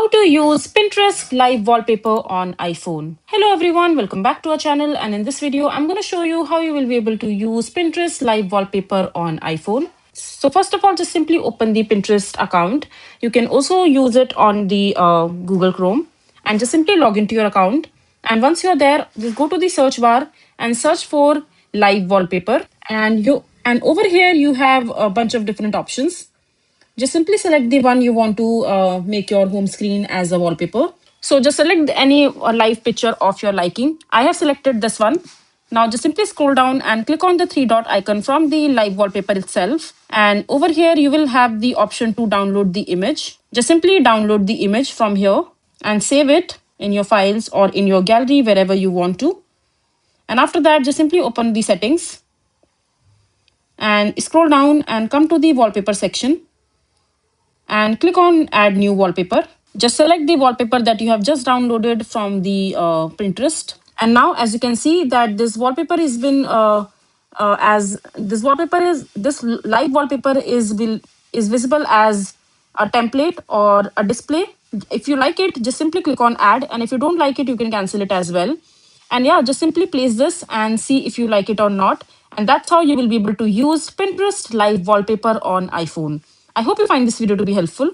How to use Pinterest live wallpaper on iPhone. Hello everyone, welcome back to our channel, and in this video I'm going to show you how you will be able to use Pinterest live wallpaper on iPhone. So first of all, just simply open the Pinterest account. You can also use it on the Google Chrome and just simply log into your account. And once you're there, just go to the search bar and search for live wallpaper. And over here you have a bunch of different options. Just simply select the one you want to make your home screen as a wallpaper. So just select any live picture of your liking. I have selected this one. Now just simply scroll down and click on the three dot icon from the live wallpaper itself. And over here you will have the option to download the image. Just simply download the image from here and save it in your files or in your gallery, wherever you want to. And after that, just simply open the settings and scroll down and come to the wallpaper section and click on add new wallpaper. Just select the wallpaper that you have just downloaded from the Pinterest. And now as you can see that this wallpaper has been this live wallpaper is visible as a template or a display. If you like it, just simply click on add, and if you don't like it, you can cancel it as well. And yeah, just simply place this and see if you like it or not. And that's how you will be able to use Pinterest live wallpaper on iPhone. I hope you find this video to be helpful.